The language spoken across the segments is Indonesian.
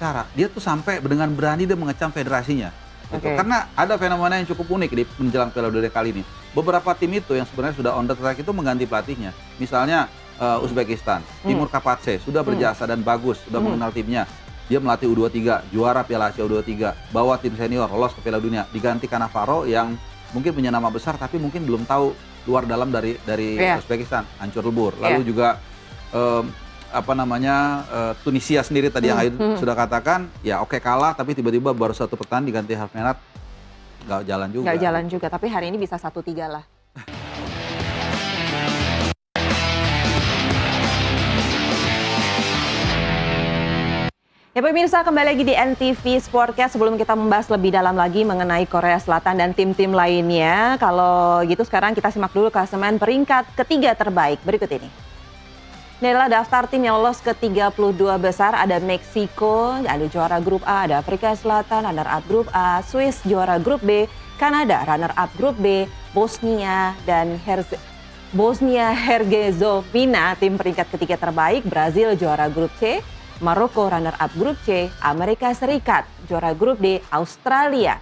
cara. Dia tuh sampai dengan berani dia mengecam federasinya. Gitu. Karena ada fenomena yang cukup unik di menjelang Piala Dunia kali ini. Beberapa tim itu yang sebenarnya sudah on the track itu mengganti pelatihnya. Misalnya Uzbekistan, Timur Kapatse sudah berjasa dan bagus, sudah mengenal timnya. Dia melatih U23, juara Piala Asia U23, bawa tim senior lolos ke Piala Dunia. Diganti Cannavaro yang mungkin punya nama besar tapi mungkin belum tahu luar dalam dari Uzbekistan, hancur lebur. Lalu juga Tunisia sendiri tadi yang Ayu sudah katakan, ya oke kalah tapi tiba-tiba baru satu pertandingan diganti Hafmenat, nggak jalan juga. Nggak jalan juga, tapi hari ini bisa 1-3 lah. Ya pemirsa, kembali lagi di NTV Sportcast. Sebelum kita membahas lebih dalam lagi mengenai Korea Selatan dan tim-tim lainnya, kalau gitu sekarang kita simak dulu klasemen peringkat ketiga terbaik berikut ini. Ini adalah daftar tim yang lolos ke 32 besar. Ada Meksiko, ada juara grup A, ada Afrika Selatan, runner-up grup A, Swiss juara grup B, Kanada runner-up grup B, Bosnia Herzegovina tim peringkat ketiga terbaik, Brazil juara grup C, Maroko runner-up grup C, Amerika Serikat juara grup D, Australia.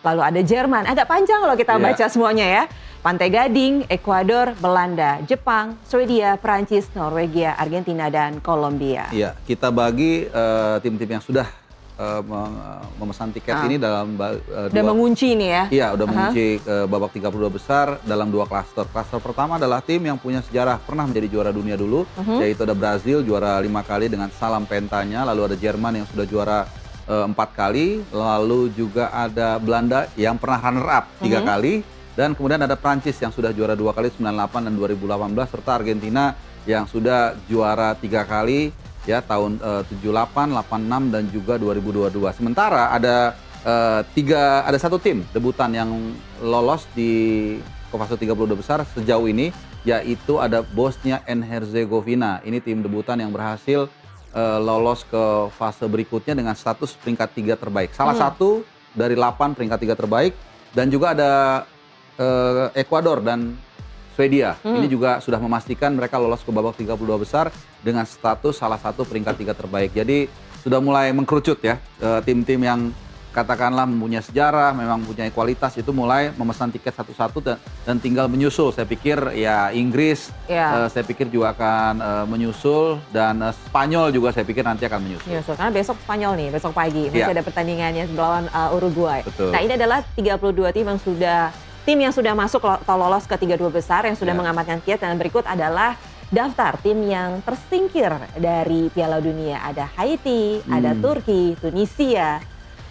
Lalu ada Jerman, agak panjang kalau kita baca semuanya ya. Pantai Gading, Ekuador, Belanda, Jepang, Swedia, Prancis, Norwegia, Argentina, dan Kolombia. Iya, kita bagi tim-tim yang sudah memesan tiket ini dalam udah mengunci ini ya? Iya, udah mengunci babak 32 besar dalam dua klaster. Klaster pertama adalah tim yang punya sejarah pernah menjadi juara dunia dulu, yaitu ada Brazil juara 5 kali dengan salam pentanya, lalu ada Jerman yang sudah juara 4 kali, lalu juga ada Belanda yang pernah runner up 3 kali, dan kemudian ada Prancis yang sudah juara 2 kali 98 dan 2018, serta Argentina yang sudah juara 3 kali ya tahun 78, 86 dan juga 2022. Sementara ada ada satu tim debutan yang lolos di fase 32 besar sejauh ini, yaitu ada Bosnia and Herzegovina. Ini tim debutan yang berhasil lolos ke fase berikutnya dengan status peringkat 3 terbaik. Salah satu dari 8 peringkat 3 terbaik, dan juga ada Ekuador dan Swedia. Ini juga sudah memastikan mereka lolos ke babak 32 besar dengan status salah satu peringkat 3 terbaik. Jadi sudah mulai mengkerucut ya, tim-tim yang katakanlah mempunyai sejarah, memang punya kualitas itu mulai memesan tiket satu-satu dan tinggal menyusul. Saya pikir ya Inggris, saya pikir juga akan menyusul, dan Spanyol juga saya pikir nanti akan menyusul. Karena besok Spanyol nih, besok pagi masih ada pertandingannya melawan Uruguay. Betul. Nah ini adalah 32 tim yang sudah masuk atau lolos ke 32 besar yang sudah mengamankan tiket, dan berikut adalah daftar tim yang tersingkir dari Piala Dunia. Ada Haiti, ada Turki, Tunisia,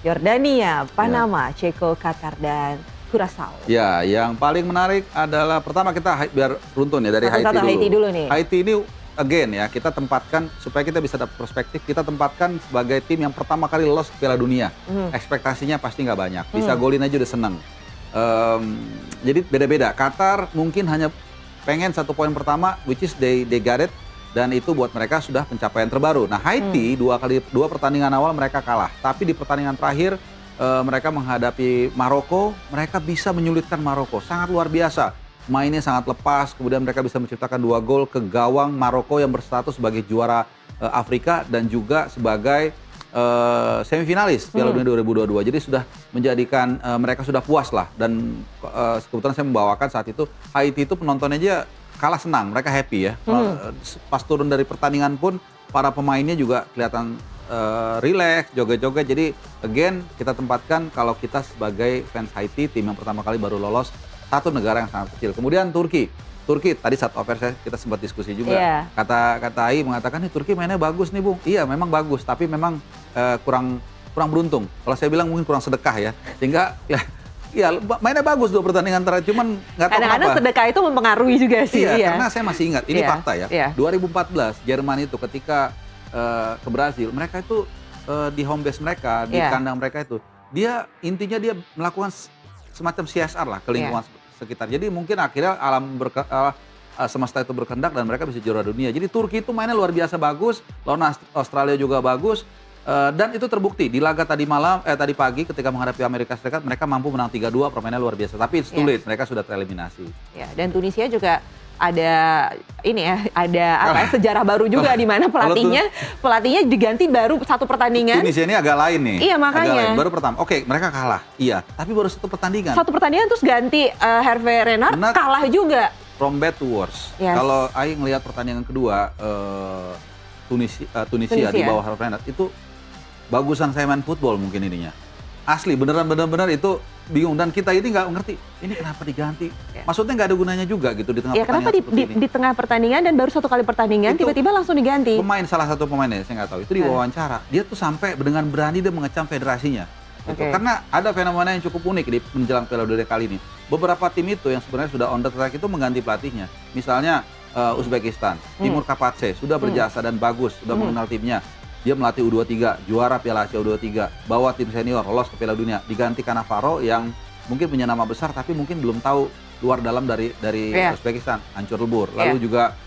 Yordania, Panama, Ceko, Qatar, dan Curaçao. Ya, yang paling menarik adalah pertama kita biar runtun ya dari Haiti dulu. Haiti ini again ya, kita tempatkan supaya kita bisa dapat perspektif, kita tempatkan sebagai tim yang pertama kali lolos ke Piala Dunia. Ekspektasinya pasti nggak banyak, bisa golin aja udah seneng. Jadi beda-beda. Qatar mungkin hanya pengen 1 poin pertama, which is they got it, dan itu buat mereka sudah pencapaian terbaru. Nah Haiti dua pertandingan awal mereka kalah, tapi di pertandingan terakhir mereka menghadapi Maroko, mereka bisa menyulitkan Maroko, sangat luar biasa. Mainnya sangat lepas, kemudian mereka bisa menciptakan 2 gol ke gawang Maroko yang berstatus sebagai juara Afrika dan juga sebagai semifinalis Piala Dunia 2022. Jadi sudah menjadikan mereka sudah puas lah, dan kebetulan saya membawakan saat itu Haiti itu penontonnya aja kalah senang, mereka happy ya. Pas turun dari pertandingan pun para pemainnya juga kelihatan relax, joget-joget. Jadi again kita tempatkan kalau kita sebagai fans Haiti, tim yang pertama kali baru lolos, satu negara yang sangat kecil. Kemudian Turki tadi saat over kita sempat diskusi juga. Kata Ai mengatakan nih Turki mainnya bagus nih Bung. Iya memang bagus, tapi memang kurang beruntung. Kalau saya bilang mungkin kurang sedekah ya. Sehingga ya mainnya bagus 2 pertandingan terakhir, cuman nggak tahu kenapa. Kadang-kadang sedekah itu mempengaruhi juga sih. Karena saya masih ingat, ini fakta ya. 2014 Jerman itu ketika ke Brazil, mereka itu di home base mereka, di kandang mereka itu, intinya dia melakukan semacam CSR lah ke lingkungan sekitar. Jadi mungkin akhirnya semesta itu berkehendak dan mereka bisa juara dunia. Jadi Turki itu mainnya luar biasa bagus, lawan Australia juga bagus. Dan itu terbukti di laga tadi pagi ketika menghadapi Amerika Serikat, mereka mampu menang 3-2, permainnya luar biasa. Tapi it's too late, mereka sudah tereliminasi. Dan Tunisia juga ada ini ya, ada apa ya, sejarah baru juga di mana pelatihnya diganti baru satu pertandingan. Tunisia ini agak lain nih. Iya makanya. Baru pertama. Oke, mereka kalah. Iya, tapi baru satu pertandingan. Satu pertandingan terus ganti Hervé Renard kalah juga. From bad to worse. Yes. Kalau Aing ngelihat pertandingan kedua Tunisia di bawah Hervé Renard itu bagusan saya main football mungkin ininya. Asli beneran itu bingung, dan kita ini nggak ngerti ini kenapa diganti. Maksudnya nggak ada gunanya juga gitu di tengah pertandingan seperti ini. Di tengah pertandingan dan baru satu kali pertandingan tiba-tiba langsung diganti. Salah satu pemainnya saya nggak tahu itu diwawancara dia tuh sampai dengan berani dia mengecam federasinya. Gitu. Karena ada fenomena yang cukup unik di menjelang Piala Dunia kali ini. Beberapa tim itu yang sebenarnya sudah on the track itu mengganti pelatihnya. Misalnya Uzbekistan, Timur Kapatse sudah berjasa dan bagus, sudah mengenal timnya. Dia melatih U23, juara Piala Asia U23, bawa tim senior lolos ke Piala Dunia, diganti Cannavaro yang mungkin punya nama besar tapi mungkin belum tahu luar dalam dari Uzbekistan, hancur lebur. Lalu juga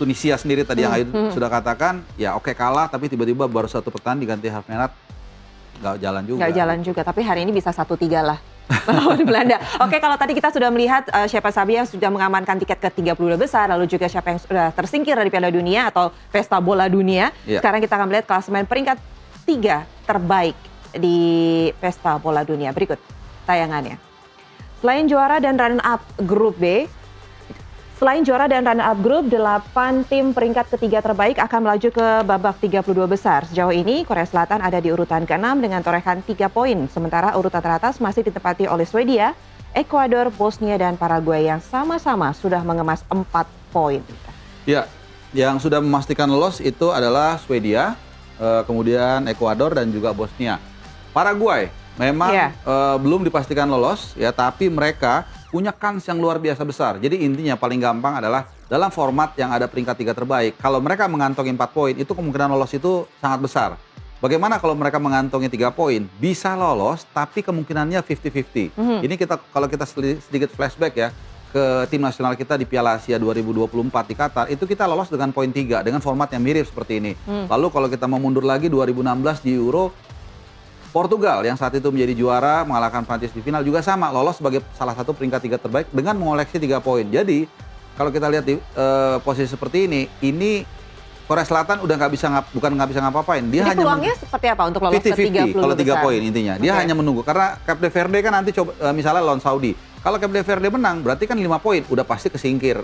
Tunisia sendiri tadi yang Aidil sudah katakan, ya oke kalah tapi tiba-tiba baru satu pertandingan diganti Hervé Renard, nggak jalan juga. Nggak jalan juga, tapi hari ini bisa 1-3 lah. Di Belanda. Oke, kalau tadi kita sudah melihat siapa saja yang sudah mengamankan tiket ke 32 besar, lalu juga siapa yang sudah tersingkir dari Piala Dunia atau Pesta Bola Dunia. Sekarang kita akan melihat klasemen peringkat 3 terbaik di Pesta Bola Dunia. Berikut tayangannya. Selain juara dan runner-up grup B, 8 tim peringkat ketiga terbaik akan melaju ke babak 32 besar. Sejauh ini Korea Selatan ada di urutan ke-6 dengan torehan 3 poin. Sementara urutan teratas masih ditempati oleh Swedia, Ekuador, Bosnia, dan Paraguay yang sama-sama sudah mengemas 4 poin. Ya, yang sudah memastikan lolos itu adalah Swedia, kemudian Ekuador dan juga Bosnia. Paraguay memang belum dipastikan lolos ya, tapi mereka punya kans yang luar biasa besar. Jadi intinya paling gampang adalah dalam format yang ada peringkat 3 terbaik. Kalau mereka mengantongi 4 poin, itu kemungkinan lolos itu sangat besar. Bagaimana kalau mereka mengantongi 3 poin? Bisa lolos, tapi kemungkinannya 50-50. Ini kalau kita sedikit flashback ya, ke tim nasional kita di Piala Asia 2024 di Qatar, itu kita lolos dengan poin 3, dengan format yang mirip seperti ini. Lalu kalau kita mau mundur lagi 2016 di Euro, Portugal yang saat itu menjadi juara mengalahkan Prancis di final juga sama, lolos sebagai salah satu peringkat 3 terbaik dengan mengoleksi 3 poin. Jadi kalau kita lihat di posisi seperti ini Korea Selatan udah nggak bisa ngapa-ngapain. Dia jadi peluangnya seperti apa untuk lolos ke 30 kalau 3 poin intinya. Dia hanya menunggu karena Cape Verde kan nanti coba misalnya lawan Saudi. Kalau Cape Verde menang berarti kan 5 poin udah pasti kesingkir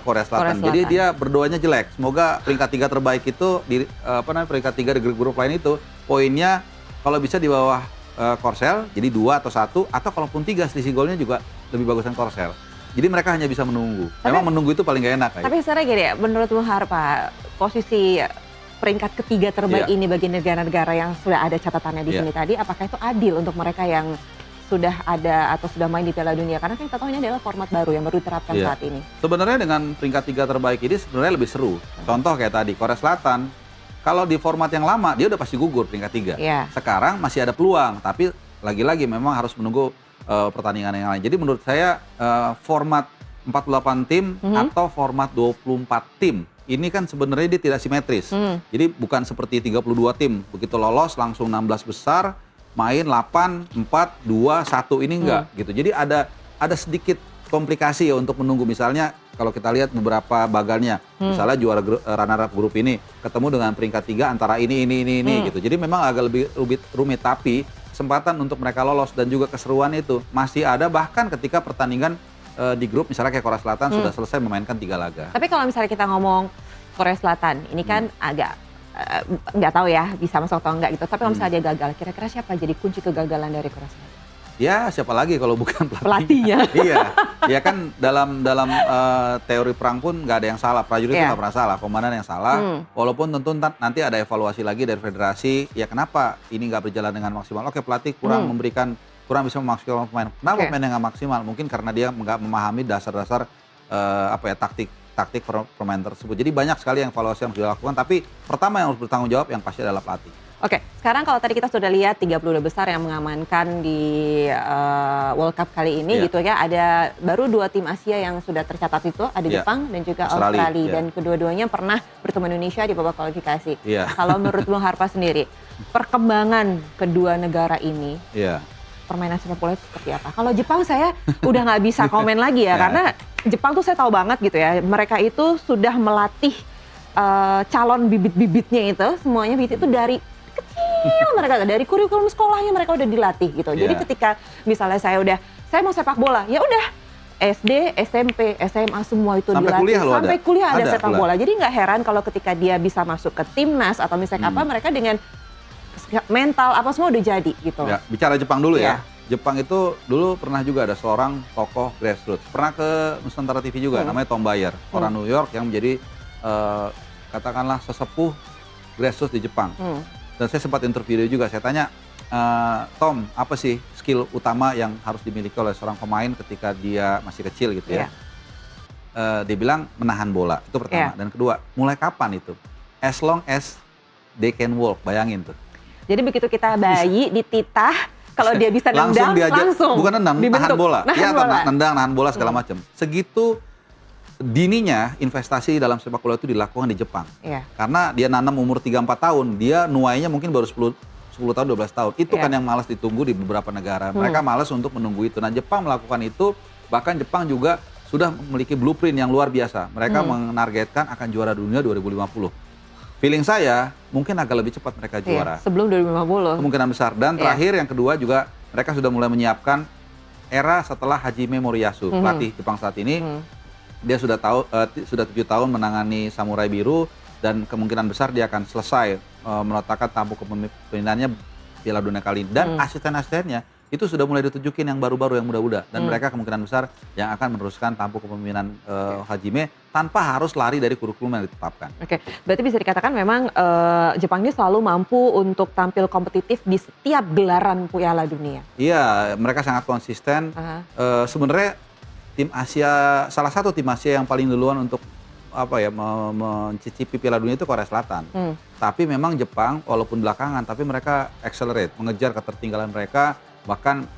Korea Selatan. Jadi dia berdoanya jelek. Semoga peringkat 3 terbaik itu di peringkat 3 di grup lain itu poinnya kalau bisa di bawah Korsel, jadi 2 atau 1, atau kalaupun 3 selisih golnya juga lebih bagusan Korsel. Jadi mereka hanya bisa menunggu. Memang menunggu itu paling gak enak. Tapi sebenarnya gini ya, menurut Bung Harpa, posisi peringkat ketiga terbaik ini bagi negara-negara yang sudah ada catatannya di sini tadi, apakah itu adil untuk mereka yang sudah ada atau sudah main di Piala Dunia? Karena kan kita tahu ini adalah format baru yang baru diterapkan saat ini. Sebenarnya dengan peringkat 3 terbaik ini sebenarnya lebih seru. Contoh kayak tadi, Korea Selatan, kalau di format yang lama dia udah pasti gugur peringkat 3. Sekarang masih ada peluang, tapi lagi-lagi memang harus menunggu pertandingan yang lain. Jadi menurut saya format 48 tim atau format 24 tim ini kan sebenarnya dia tidak simetris. Jadi bukan seperti 32 tim begitu lolos langsung 16 besar main 8, 4, 2, 1 ini enggak gitu. Jadi ada sedikit komplikasi ya untuk menunggu. Misalnya kalau kita lihat beberapa bagalnya, misalnya juara runner-up grup ini ketemu dengan peringkat 3 antara ini gitu. Jadi memang agak lebih rumit, tapi kesempatan untuk mereka lolos dan juga keseruan itu masih ada bahkan ketika pertandingan di grup misalnya kayak Korea Selatan sudah selesai memainkan 3 laga. Tapi kalau misalnya kita ngomong Korea Selatan, ini kan agak nggak tahu ya bisa masuk atau enggak gitu. Tapi kalau misalnya dia gagal, kira-kira siapa jadi kunci kegagalan dari Korea Selatan? Ya siapa lagi kalau bukan pelatihnya. Iya, ya kan dalam teori perang pun nggak ada yang salah, prajurit itu nggak pernah salah, komandan yang salah. Walaupun tentu nanti ada evaluasi lagi dari federasi, ya kenapa ini nggak berjalan dengan maksimal? Oke, pelatih kurang bisa memaksimalkan pemain. Kenapa pemainnya nggak maksimal? Mungkin karena dia nggak memahami dasar-dasar taktik pemain tersebut. Jadi banyak sekali yang evaluasi yang harus dilakukan, tapi pertama yang harus bertanggung jawab yang pasti adalah pelatih. Oke, sekarang kalau tadi kita sudah lihat 32 besar yang mengamankan di World Cup kali ini gitu ya, ada baru 2 tim Asia yang sudah tercatat itu, ada Jepang dan juga Australia. Dan kedua-duanya pernah bertemu Indonesia di babak kualifikasi. Kalau menurut Bung Harpa sendiri, perkembangan kedua negara ini, permainan sepak bola itu seperti apa. Kalau Jepang saya udah nggak bisa komen lagi ya, karena Jepang tuh saya tahu banget gitu ya, mereka itu sudah melatih calon bibit-bibitnya itu, semuanya bibit itu dari kecil mereka, dari kurikulum sekolahnya mereka udah dilatih gitu. Jadi ketika misalnya saya mau sepak bola, ya udah SD, SMP, SMA semua itu sampai dilatih. Sampai kuliah ada sepak bola. Jadi nggak heran kalau ketika dia bisa masuk ke timnas atau misalnya apa, mereka dengan mental apa semua udah jadi gitu. Ya, bicara Jepang dulu ya. Jepang itu dulu pernah juga ada seorang tokoh grassroots. Pernah ke Nusantara TV juga, namanya Tom Bayer, orang New York yang menjadi katakanlah sesepuh grassroots di Jepang. Dan saya sempat interview dia juga, saya tanya, Tom, apa sih skill utama yang harus dimiliki oleh seorang pemain ketika dia masih kecil gitu ya? Dia bilang menahan bola, itu pertama. Dan kedua, mulai kapan itu? As long as they can walk, bayangin tuh. Jadi begitu kita bayi dititah, kalau dia bisa nendang, langsung bukan nendang, dibentuk. nahan bola. Nahan bola segala macam. Segitu dininya investasi dalam sepak bola itu dilakukan di Jepang. Karena dia nanam umur 3-4 tahun, dia nuainya mungkin baru 10 tahun, 12 tahun. Itu kan yang malas ditunggu di beberapa negara. Mereka malas untuk menunggu itu. Nah, Jepang melakukan itu, bahkan Jepang juga sudah memiliki blueprint yang luar biasa. Mereka menargetkan akan juara dunia 2050. Feeling saya mungkin agak lebih cepat mereka juara. Sebelum 2050. Kemungkinan besar. Dan terakhir yang kedua juga mereka sudah mulai menyiapkan era setelah Hajime Moriyasu, pelatih Jepang saat ini. Dia sudah 7 tahun menangani Samurai Biru dan kemungkinan besar dia akan selesai meletakkan tampuk kepemimpinannya Piala Dunia kali ini. Dan asisten-asistennya itu sudah mulai ditunjukin yang baru-baru, yang muda-muda. Dan mereka kemungkinan besar yang akan meneruskan tampuk kepemimpinan Hajime tanpa harus lari dari kurikulum yang ditetapkan. Oke, berarti bisa dikatakan memang Jepang ini selalu mampu untuk tampil kompetitif di setiap gelaran Piala Dunia. Iya, mereka sangat konsisten. Sebenarnya tim Asia, salah satu tim Asia yang paling duluan untuk mencicipi Piala Dunia itu Korea Selatan. Tapi memang Jepang walaupun belakangan, tapi mereka accelerate, mengejar ketertinggalan mereka. Bahkan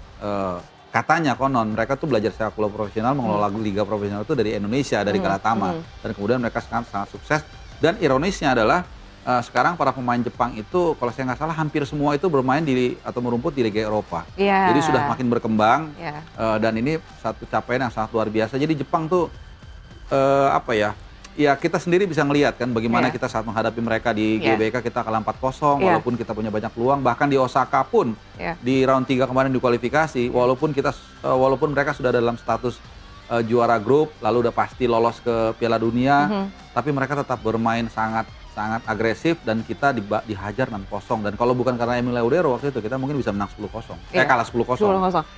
katanya konon mereka tuh belajar sepak bola profesional, mengelola liga profesional itu dari Indonesia, dari Galatama. Dan kemudian mereka sangat sukses. Dan ironisnya adalah sekarang para pemain Jepang itu, kalau saya nggak salah, hampir semua itu bermain atau merumput di Liga Eropa. Jadi sudah makin berkembang dan ini satu capaian yang sangat luar biasa. Jadi Jepang tuh ya kita sendiri bisa ngelihat kan bagaimana kita saat menghadapi mereka di GBK kita kalah 4-0 walaupun kita punya banyak peluang, bahkan di Osaka pun di round 3 kemarin di kualifikasi walaupun mereka sudah dalam status juara grup lalu udah pasti lolos ke Piala Dunia, tapi mereka tetap bermain sangat agresif dan kita dihajar 6-0. Dan kalau bukan karena Emil Laudero waktu itu kita mungkin bisa menang 10-0. Kalah 10-0.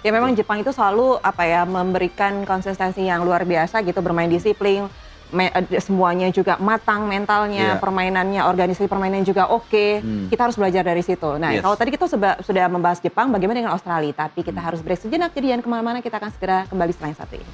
Ya memang Jepang itu selalu memberikan konsistensi yang luar biasa gitu, bermain disiplin, semuanya juga matang mentalnya, permainannya, organisasi permainan juga oke. Kita harus belajar dari situ. Nah, kalau tadi kita sudah membahas Jepang, bagaimana dengan Australia? Tapi kita harus break sejenak, jadi jangan kemana-mana, kita akan segera kembali setelah yang satu ini.